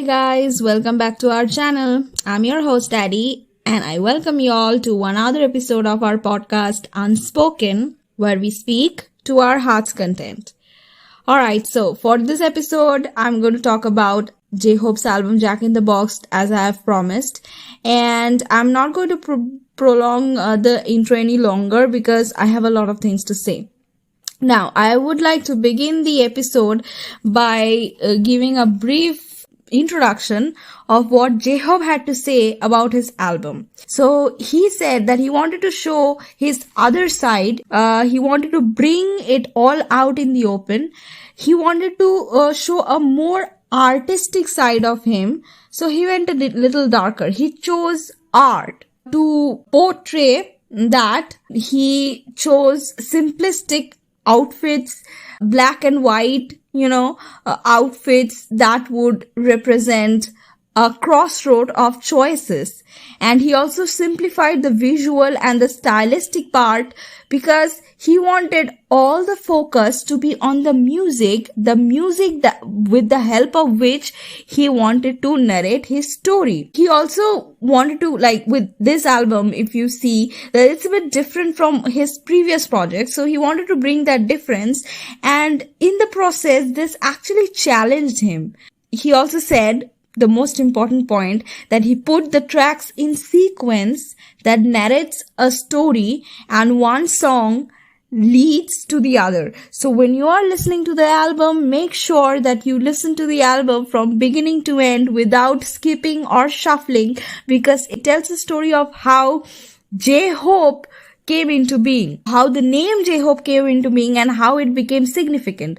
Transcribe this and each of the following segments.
Hey guys, welcome back to our channel. I'm your host Daddy and I welcome you all to another episode of our podcast Unspoken, where we speak to our heart's content. Alright, so for this episode, I'm going to talk about Jhope's album Jack in the Box as I have promised, and I'm not going to prolong the intro any longer because I have a lot of things to say. Now, I would like to begin the episode by giving a brief introduction of what Jhope had to say about his album. So he said that he wanted to show his other side. He wanted to bring it all out in the open. He wanted to show a more artistic side of him. So he went a little darker. He chose art to portray that. He chose simplistic outfits, black and white, outfits that would represent a crossroad of choices. And he also simplified the visual and the stylistic part because he wanted all the focus to be on the music that with the help of which he wanted to narrate his story. He also wanted to, with this album, if you see that it's a bit different from his previous projects, so he wanted to bring that difference, and in the process this actually challenged him. He also said the most important point, that he put the tracks in sequence that narrates a story and one song leads to the other. So when you are listening to the album, make sure that you listen to the album from beginning to end without skipping or shuffling, because it tells the story of how Jhope came into being, how the name Jhope came into being, and how it became significant.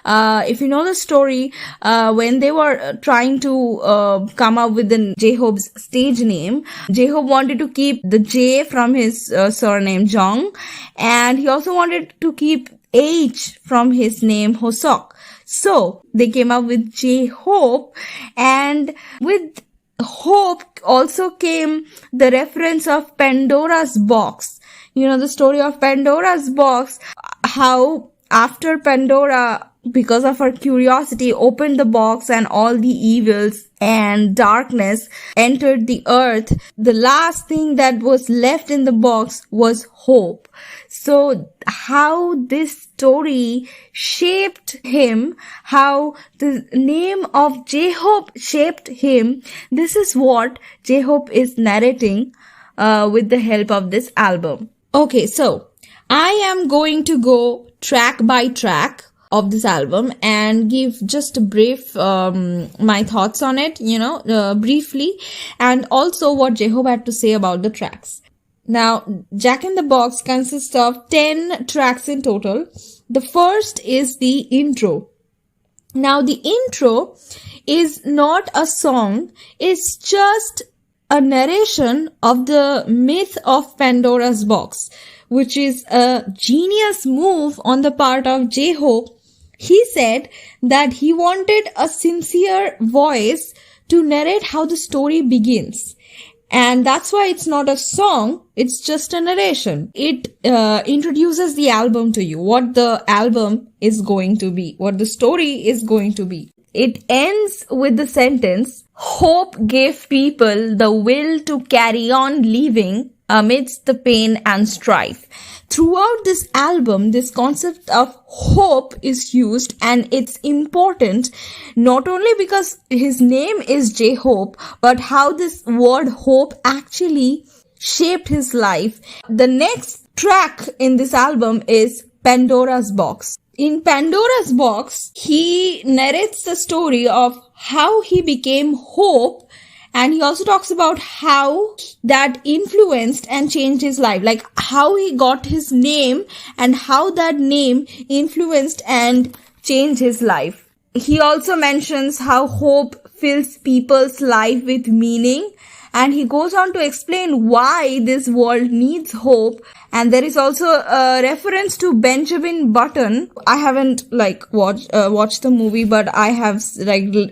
If you know the story, when they were trying to come up with the Jhope's stage name, Jhope wanted to keep the J from his surname Jong, and he also wanted to keep H from his name Hosok. So they came up with Jhope, and with Hope also came the reference of Pandora's box. The story of Pandora's box, how after Pandora, because of her curiosity, opened the box and all the evils and darkness entered the earth, the last thing that was left in the box was hope. So how this story shaped him, how the name of Jhope shaped him, this is what Jhope is narrating with the help of this album. Okay, so I am going to go track by track of this album and give just a brief my thoughts on it, briefly, and also what Jhope had to say about the tracks. Now, Jack in the Box consists of 10 tracks in total. The first is the intro. Now, the intro is not a song, it's just a narration of the myth of Pandora's box, which is a genius move on the part of Jhope. He said that he wanted a sincere voice to narrate how the story begins. And that's why it's not a song, it's just a narration. It introduces the album to you, what the album is going to be, what the story is going to be. It ends with the sentence, "Hope gave people the will to carry on living amidst the pain and strife." Throughout this album, this concept of hope is used, and it's important not only because his name is Jhope, but how this word hope actually shaped his life. The next track in this album is Pandora's Box. In Pandora's Box, he narrates the story of how he became Hope, and he also talks about how that influenced and changed his life, like how he got his name and how that name influenced and changed his life. He also mentions how hope fills people's life with meaning, and he goes on to explain why this world needs hope. And there is also a reference to Benjamin Button. I haven't watched the movie, but I have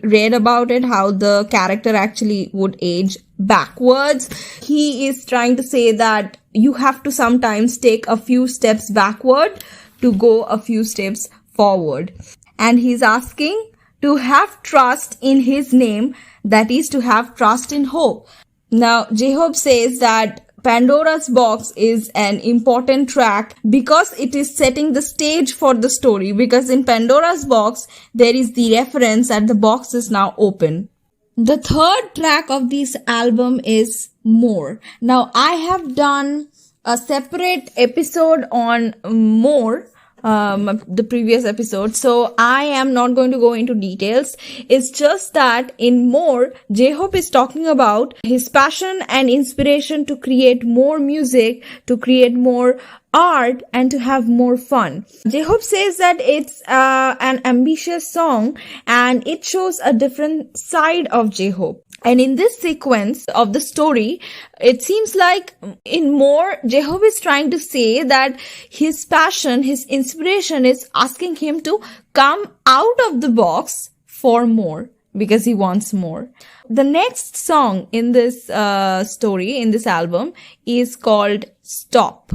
read about it, how the character actually would age backwards. He is trying to say that you have to sometimes take a few steps backward to go a few steps forward. And he's asking to have trust in his name, that is to have trust in hope. Now, Jhope says that Pandora's Box is an important track because it is setting the stage for the story, because in Pandora's Box, there is the reference that the box is now open. The third track of this album is More. Now, I have done a separate episode on More, the previous episode, so I am not going to go into details. It's just that in More, Jhope is talking about his passion and inspiration to create more music, to create more art, and to have more fun. Jhope says that it's an ambitious song and it shows a different side of Jhope. And in this sequence of the story, it seems like in More, Jhope is trying to say that his passion, his inspiration is asking him to come out of the box for more, because he wants more. The next song in this story, in this album, is called Stop.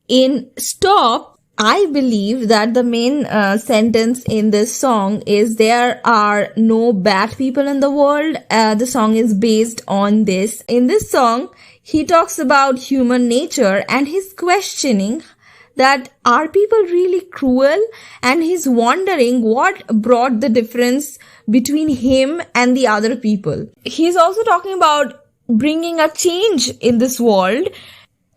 In Stop, I believe that the main sentence in this song is there are no bad people in the world. The song is based on this. In this song, he talks about human nature and he's questioning that are people really cruel? And he's wondering what brought the difference between him and the other people. He's also talking about bringing a change in this world,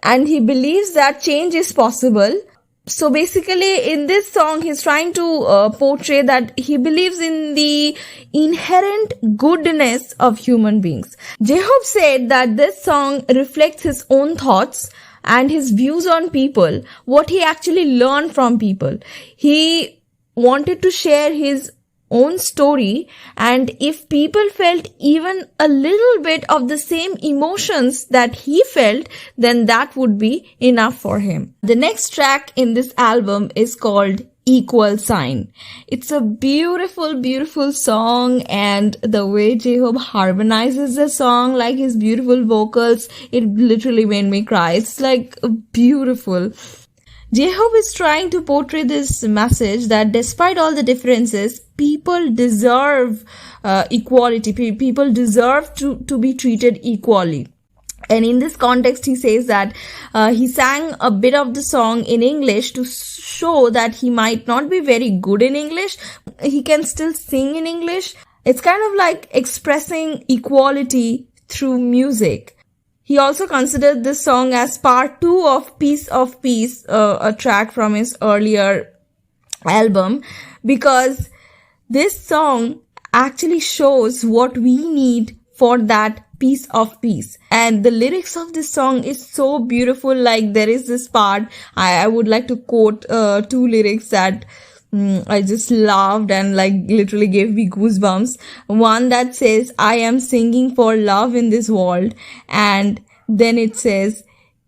and he believes that change is possible. So basically in this song, he's trying to portray that he believes in the inherent goodness of human beings. Jhope said that this song reflects his own thoughts and his views on people, what he actually learned from people. He wanted to share his own story, and if people felt even a little bit of the same emotions that he felt, then that would be enough for him. The next track in this album is called Equal Sign. It's a beautiful, beautiful song, and the way Jhope harmonizes the song, like his beautiful vocals, it literally made me cry. It's like beautiful. Jhope is trying to portray this message that despite all the differences, people deserve equality. People deserve to be treated equally. And in this context, he says that he sang a bit of the song in English to show that he might not be very good in English. He can still sing in English. It's kind of like expressing equality through music. He also considered this song as part 2 of Piece of Peace, a track from his earlier album, because this song actually shows what we need for that piece of peace. And the lyrics of this song is so beautiful. Like there is this part, I would like to quote 2 lyrics that I just loved and like literally gave me goosebumps. One that says, I am singing for love in this world. And then it says,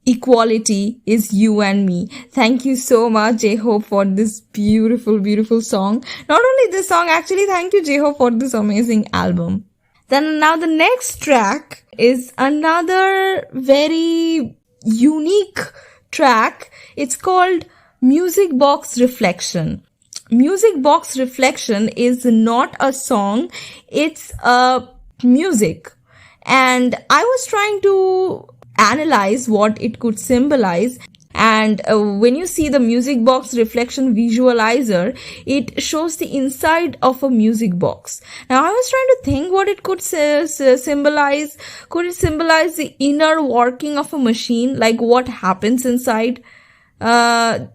equality is you and me. Thank you so much, Jhope, for this beautiful, beautiful song. Not only this song, actually, thank you, Jhope, for this amazing album. Then now the next track is another very unique track. It's called Music Box Reflection. Music Box Reflection is not a song, it's a music. And I was trying to analyze what it could symbolize. And when you see the Music Box Reflection visualizer, it shows the inside of a music box. Now I was trying to think what it could symbolize. Could it symbolize the inner working of a machine? Like what happens inside?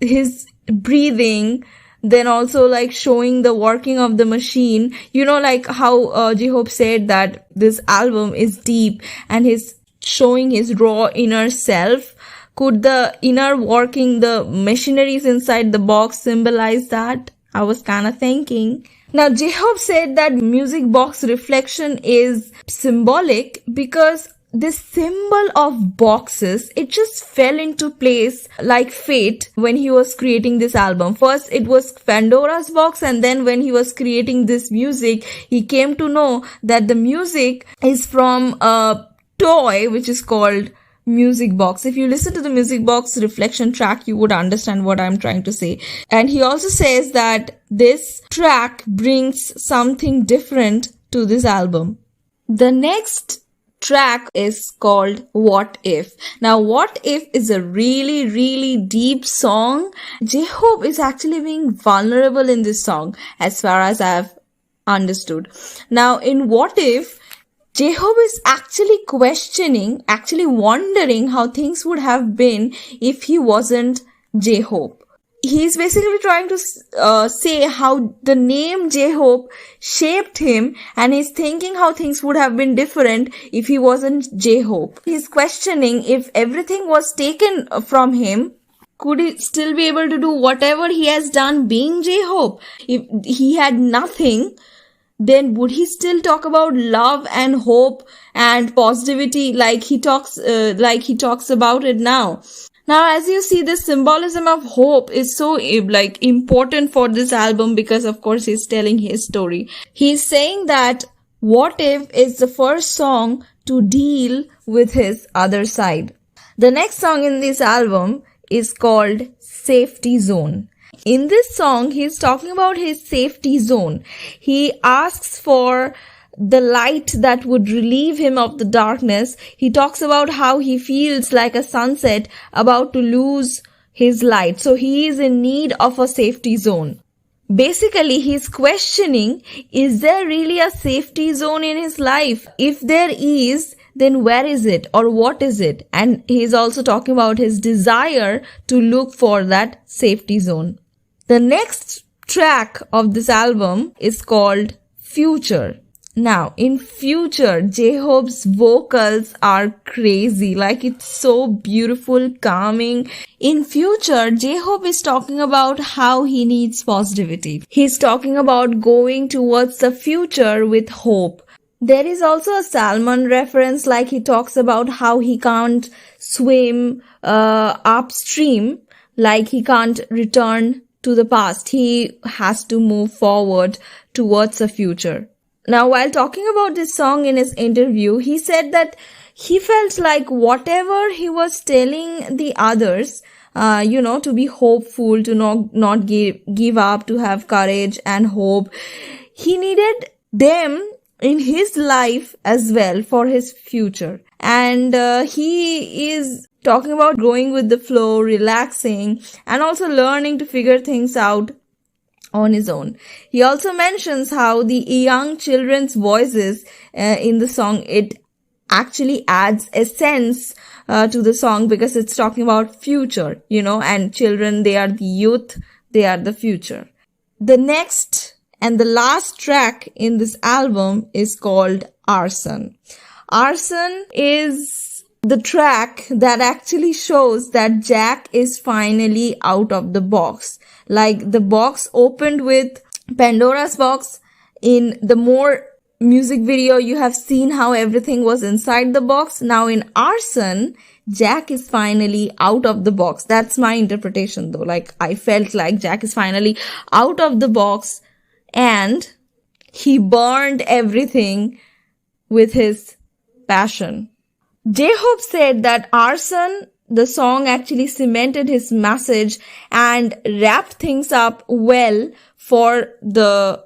His breathing, then also like showing the working of the machine. You know, like how Jhope said that this album is deep and he's showing his raw inner self. Could the inner working, the machineries inside the box symbolize that? I was kind of thinking. Now, Jhope said that Music Box Reflection is symbolic because this symbol of boxes, it just fell into place like fate when he was creating this album. First, it was Pandora's box, and then when he was creating this music, he came to know that the music is from a toy which is called music box. If you listen to the music box reflection track, you would understand what I'm trying to say. And he also says that this track brings something different to this album. The next track is called What If. Now, What If is a really, really deep song. Jhope is actually being vulnerable in this song, as far as I've understood. Now, in What If, Jhope is actually questioning, actually wondering how things would have been if he wasn't Jhope. He's basically trying to say how the name Jhope shaped him, and he's thinking how things would have been different if he wasn't Jhope. He's questioning if everything was taken from him, could he still be able to do whatever he has done being Jhope? If he had nothing, then would he still talk about love and hope and positivity like he talks about it now? Now, as you see, the symbolism of hope is so important for this album, because of course he's telling his story. He's saying that What If is the first song to deal with his other side. The next song in this album is called Safety Zone. In this song, he's talking about his safety zone. He asks for the light that would relieve him of the darkness. He talks about how he feels like a sunset about to lose his light. So he is in need of a safety zone. Basically, he's questioning, is there really a safety zone in his life? If there is, then where is it or what is it? And he's also talking about his desire to look for that safety zone. The next track of this album is called Future. Now, in Future, Jhope's vocals are crazy. Like, it's so beautiful, calming. In Future, Jhope is talking about how he needs positivity. He's talking about going towards the future with hope. There is also a salmon reference, like he talks about how he can't swim upstream, like he can't return to the past. He has to move forward towards the future. Now, while talking about this song in his interview, he said that he felt like whatever he was telling the others, to be hopeful, to not give up, to have courage and hope, he needed them in his life as well for his future. And he is talking about going with the flow, relaxing, and also learning to figure things out on his own. He also mentions how the young children's voices in the song, it actually adds a sense to the song, because it's talking about future, and children, they are the youth, they are the future. The next and the last track in this album is called Arson. Arson is the track that actually shows that Jack is finally out of the box. Like, the box opened with Pandora's box. In the more music video, you have seen how everything was inside the box. Now in Arson, Jack is finally out of the box. That's my interpretation though. Like, I felt like Jack is finally out of the box and he burned everything with his passion. Jhope said that Arson, the song, actually cemented his message and wrapped things up well for the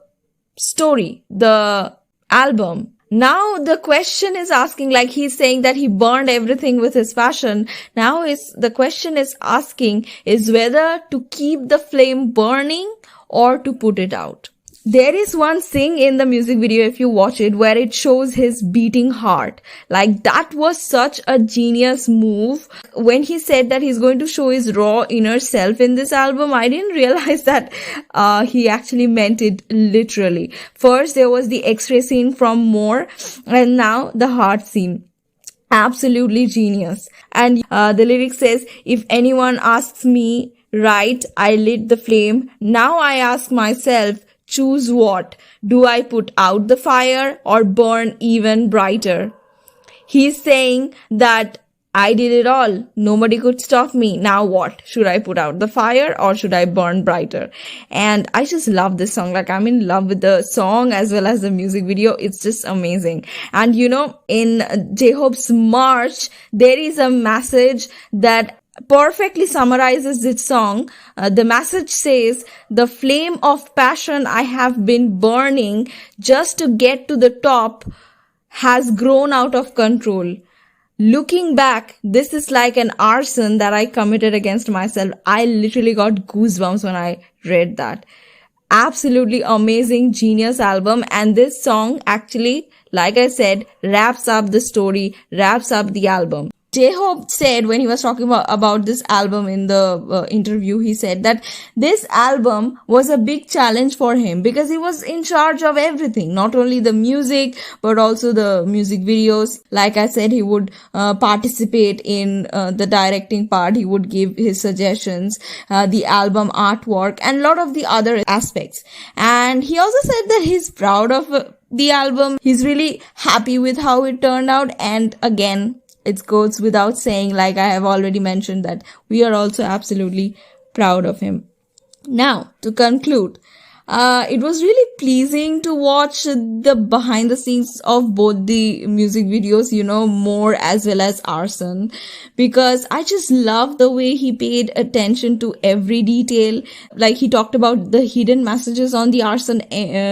story, the album. Now the question is asking, like he's saying that he burned everything with his passion. Now the question is asking is whether to keep the flame burning or to put it out. There is one scene in the music video, if you watch it, where it shows his beating heart. Like, that was such a genius move. When he said that he's going to show his raw inner self in this album, I didn't realize that he actually meant it literally. First, there was the X-ray scene from More, and now the heart scene. Absolutely genius. And the lyric says, if anyone asks me, right, I lit the flame. Now I ask myself, choose what? Do I put out the fire or burn even brighter? He's saying that I did it all. Nobody could stop me. Now what? Should I put out the fire or should I burn brighter? And I just love this song. Like, I'm in love with the song as well as the music video. It's just amazing. And you know, in Jhope's March, there is a message that perfectly summarizes this song. The message says, "The flame of passion I have been burning just to get to the top has grown out of control. Looking back, this is like an arson that I committed against myself." I literally got goosebumps when I read that. Absolutely amazing, genius album. And this song actually, like I said, wraps up the story, wraps up the album. Jhope said when he was talking about this album in the interview, he said that this album was a big challenge for him because he was in charge of everything, not only the music, but also the music videos. Like I said, he would participate in the directing part. He would give his suggestions, the album artwork, and a lot of the other aspects. And he also said that he's proud of the album. He's really happy with how it turned out. And again, it goes without saying, like I have already mentioned, that we are also absolutely proud of him. Now, to conclude, it was really pleasing to watch the behind the scenes of both the music videos, you know, more as well as Arson, because I just love the way he paid attention to every detail. Like, he talked about the hidden messages on the Arson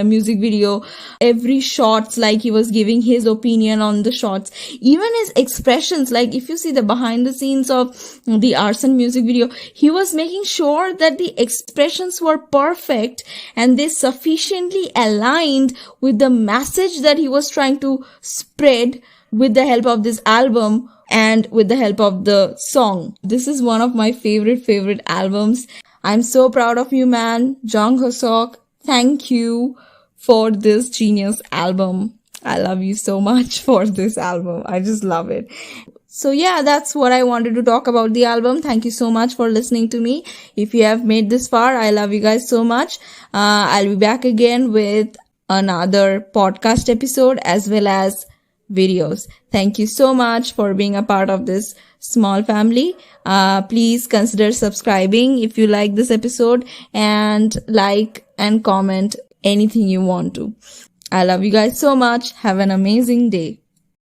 music video, every shots, like he was giving his opinion on the shots, even his expressions. Like, if you see the behind the scenes of the Arson music video, he was making sure that the expressions were perfect and they sufficiently aligned with the message that he was trying to spread with the help of this album and with the help of the song. This is one of my favorite albums. I'm so proud of you, man. Jung Ho-sok, thank you for this genius album. I love you so much for this album. I just love it. So yeah, that's what I wanted to talk about the album. Thank you so much for listening to me. If you have made this far, I love you guys so much. I'll be back again with another podcast episode as well as videos. Thank you so much for being a part of this small family. Please consider subscribing if you like this episode, and like and comment anything you want to. I love you guys so much. Have an amazing day.